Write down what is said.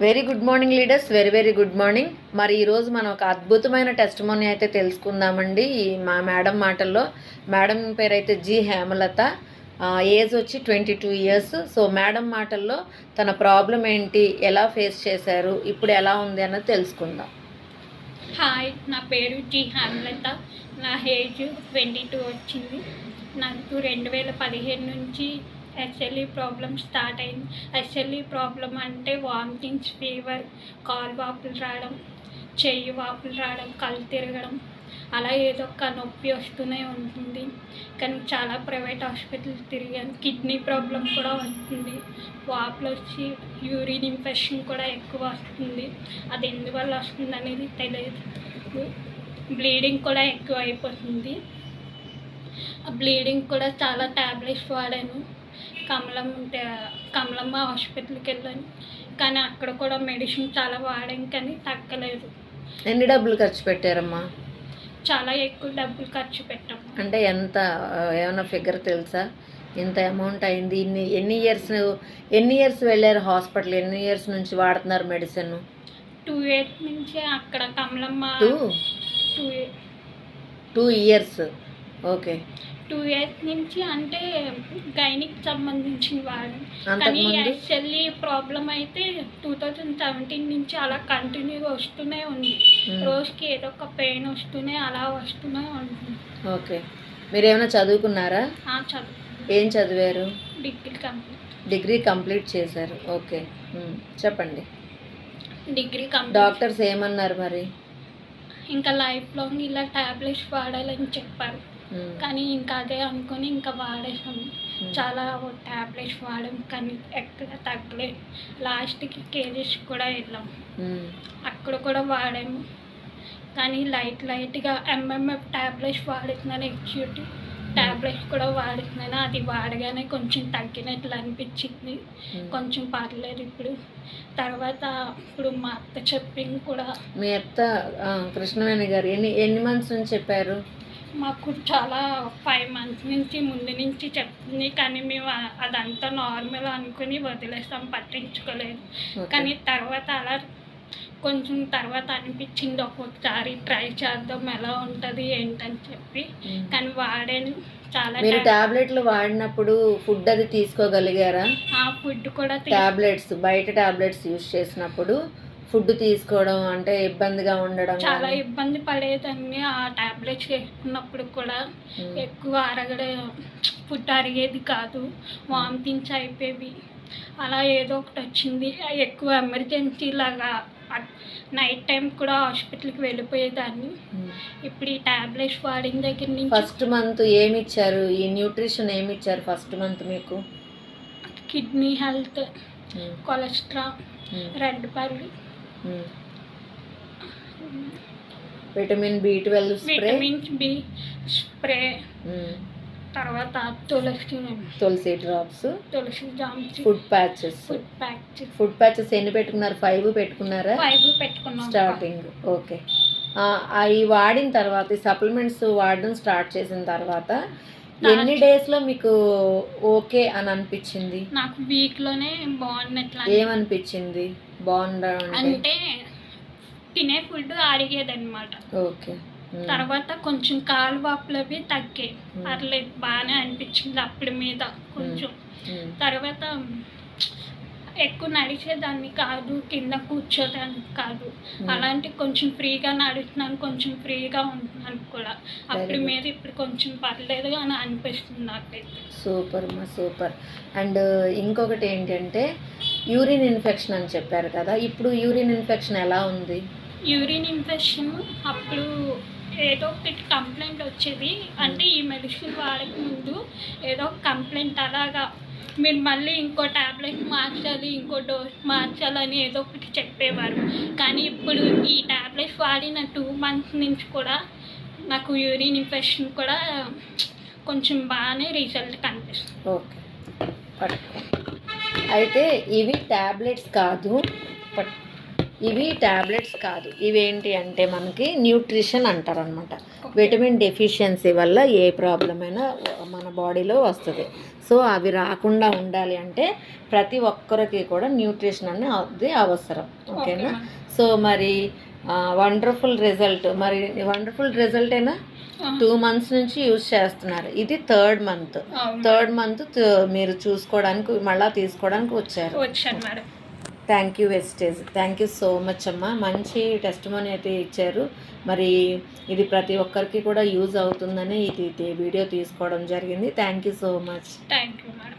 Very good morning leaders, very very good morning. మరి ఈరోజు మనం ఒక అద్భుతమైన టెస్టిమోనీ అయితే తెలుసుకుందామండి. మా మేడం మాటల్లో. మేడం పేరు అయితే జి హేమలత, ఏజ్ వచ్చి 22 ఇయర్స్. సో మేడం మాటల్లో తన ప్రాబ్లం ఏంటి, ఎలా ఫేస్ చేశారు, ఇప్పుడు ఎలా ఉంది అన్నది తెలుసుకుందాం. హాయ్, నా పేరు జి హేమలత. నా ఏజ్ 22 వచ్చింది. నాకు 2015 నుంచి ఎస్ఎల్ఈ ప్రాబ్లం స్టార్ట్ అయింది. ఎస్ఎల్ఈ ప్రాబ్లం అంటే వామిటింగ్స్, ఫీవర్, కాలు వాపులు రావడం, చెయ్యి వాపులు రావడం, కళ్ళు తిరగడం, అలా ఏదో ఒక నొప్పి వస్తూనే ఉంటుంది. కానీ చాలా ప్రైవేట్ హాస్పిటల్ తిరిగాను. కిడ్నీ ప్రాబ్లం కూడా వస్తుంది, వాపులు వచ్చి యూరిన్ ఇన్ఫెక్షన్ కూడా ఎక్కువ వస్తుంది. అది ఎందువల్ల వస్తుంది అనేది తెలియదు. బ్లీడింగ్ కూడా ఎక్కువ అయిపోతుంది. ఆ బ్లీడింగ్ కూడా చాలా ట్యాబ్లెట్స్ వాడాను. కమలమ్మ హాస్పిటల్కి వెళ్ళాను, కానీ అక్కడ కూడా మెడిసిన్ చాలా వాడాను, కానీ తగ్గలేదు. ఎన్ని డబ్బులు ఖర్చు పెట్టారమ్మా? చాలా ఎక్కువ డబ్బులు ఖర్చు పెట్టాము. అంటే ఎంత, ఏమైనా ఫిగర్ తెలుసా? ఇంత అమౌంట్ అయింది. ఎన్ని ఇయర్స్ వెళ్ళారు హాస్పిటల్? ఎన్ని ఇయర్స్ నుంచి వాడుతున్నారు మెడిసిన్? 2 years నుంచి అక్కడ కమలమ్మ. 2 years. ఓకే. 2 years నుంచి అంటే గైనిక్ సంబంధించిన వాడు. కానీ ఎస్ఎల్ఈ ప్రాబ్లం అయితే 2017 నుంచి అలా కంటిన్యూగా వస్తూనే ఉంది. రోజుకి ఏదో ఒక పెయిన్ వస్తూనే ఉంది. ఓకే. మీరు ఏమైనా చదువుకున్నారా? చదువు. ఏం చదివారు? డిగ్రీ కంప్లీట్ చేశారు. ఓకే, చెప్పండి. Degree complete. డాక్టర్స్ ఏమన్నారు మరి? ఇంకా లైఫ్ లాంగ్ ఇలా ట్యాబ్లెట్స్ వాడాలని చెప్పారు, కానీ ఇంకా అదే అనుకొని ఇంకా వాడేసాము. చాలా ట్యాబ్లెట్స్ వాడాం, కానీ ఎక్కడ తగ్గలేదు. లాస్ట్కి కేజీస్ కూడా వెళ్ళాం, అక్కడ కూడా వాడాము. కానీ లైట్గా ఎంఎంఎఫ్ ట్యాబ్లెట్స్ వాడుతున్నాను, ఎక్స్యూటివ్ ట్యాబ్లెట్స్ కూడా వాడుతున్నాను. అది వాడగానే కొంచెం తగ్గినట్లు అనిపించింది, కొంచెం పర్లేదు ఇప్పుడు. తర్వాత ఇప్పుడు మా అత్త చెప్పింది కూడా. మీ అత్త కృష్ణవేణి గారు ఎన్ని మంత్స్ నుంచి చెప్పారు? మాకు చాలా 5 months నుంచి ముందు నుంచి చెప్తుంది, కానీ మేము అదంతా నార్మల్ అనుకుని వదిలేస్తాం, పట్టించుకోలేదు. కానీ తర్వాత అలా కొంచెం తర్వాత అనిపించింది ఒక్కొక్కసారి ట్రై చేద్దాం ఎలా ఉంటుంది ఏంటని చెప్పి. కానీ వాడాను చాలా. మీరు టాబ్లెట్లు వాడినప్పుడు ఫుడ్ అది తీసుకోగలిగారా? ఫుడ్ కూడా టాబ్లెట్స్, బయట టాబ్లెట్స్ యూజ్ చేసినప్పుడు ఫుడ్ తీసుకోవడం అంటే ఇబ్బందిగా ఉండడం? చాలా ఇబ్బంది పడేదాన్ని. ఆ టాబ్లెట్స్ వేసుకున్నప్పుడు కూడా ఎక్కువ ఫుడ్ అరిగేది కాదు, వామిటింగ్స్ అయిపోయేవి. అలా ఏదో ఒకటి వచ్చింది. ఎక్కువ ఎమర్జెన్సీ లాగా నైట్ టైం కూడా హాస్పిటల్కి వెళ్ళిపోయేదాన్ని. ఇప్పుడు ఈ టాబ్లెట్స్ వాడిన దగ్గర నుంచి. ఫస్ట్ మంత్ ఏమి ఇచ్చారు? ఈ న్యూట్రిషన్ ఏమి ఇచ్చారు ఫస్ట్ మంత్ మీకు? కిడ్నీ హెల్త్, కొలెస్ట్రాల్, రెడ్ పల్లి, విటమిన్ B12 స్ప్రే, తర్వాత తులసి డ్రాప్స్, తులసి జామ్స్, ఫుడ్ ప్యాచెస్ ఎన్ని పెట్టుకున్నారు? 5 పెట్టుకున్నారా? 5 పెట్టుకున్నాం స్టార్టింగ్. ఓకే. అవి వాడిన తర్వాత, ఈ సప్లిమెంట్స్ వాడడం స్టార్ట్ చేసిన తర్వాత ఎన్ని డేస్లో మీకు ఓకే అని అనిపించింది? నాకు వీక్లోనే బాగున్నట్లు. ఏమనిపించింది బాగుండడం అంటే తినే ఫుడ్ అడిగేదన్నమాట. ఓకే. తర్వాత కొంచెం కాలు వాపులు అవి తగ్గాయి, పర్లేదు, బాగానే అనిపించింది అప్పుడు మీద కొంచెం. తర్వాత ఎక్కువ నడిచేదాన్ని కాదు, కింద కూర్చోదానికి కాదు, అలాంటి కొంచెం ఫ్రీగా నడుస్తున్నాను, కొంచెం ఫ్రీగా ఉంటున్నాను కూడా అప్పుడు మీద. ఇప్పుడు కొంచెం పర్లేదు అని అనిపిస్తుంది నాకైతే. సూపర్ అమ్మా, సూపర్. అండ్ ఇంకొకటి ఏంటంటే యూరిన్ ఇన్ఫెక్షన్ అని చెప్పారు కదా, ఇప్పుడు యూరిన్ ఇన్ఫెక్షన్ ఎలా ఉంది? యూరిన్ ఇన్ఫెక్షన్ అప్పుడు ఏదో ఒకటి కంప్లైంట్ వచ్చేది. అంటే ఈ మెడిసిన్ వాడక ముందు ఏదో కంప్లైంట్, అలాగా మీరు మళ్ళీ ఇంకో ట్యాబ్లెట్ మార్చాలి, ఇంకో డోస్ మార్చాలని ఏదో ఒకటి చెప్పేవారు. కానీ ఇప్పుడు ఈ ట్యాబ్లెట్స్ వాడిన 2 months నుంచి కూడా నాకు యూరిన్ ఇన్ఫెక్షన్ కూడా కొంచెం బాగానే రిజల్ట్ కనిపిస్తుంది. ఓకే. అయితే ఇవి ట్యాబ్లెట్స్ కాదు, ఇవి ట్యాబ్లెట్స్ కాదు, ఇవేంటి అంటే మనకి న్యూట్రిషన్ అంటారు అనమాట. విటమిన్ డెఫిషియన్సీ వల్ల ఏ ప్రాబ్లం అయినా మన బాడీలో వస్తుంది. సో అవి రాకుండా ఉండాలి అంటే ప్రతి ఒక్కరికి కూడా న్యూట్రిషన్ అనేది అవసరం. ఓకేనా? సో మరి వండర్ఫుల్ రిజల్ట్, మరి వండర్ఫుల్ రిజల్ట్ అయినా 2 months నుంచి యూజ్ చేస్తున్నారు. ఇది థర్డ్ మంత్ మీరు చూసుకోవడానికి మళ్ళీ తీసుకోవడానికి వచ్చారు. మేడం. థ్యాంక్ యూ వెస్టేజ్, థ్యాంక్ యూ సో మచ్ అమ్మ. మంచి టెస్టిమోనీ అయితే ఇచ్చారు. మరి ఇది ప్రతి ఒక్కరికి కూడా యూజ్ అవుతుందని ఇది వీడియో తీసుకోవడం జరిగింది. Thank you so much. Thank you madam.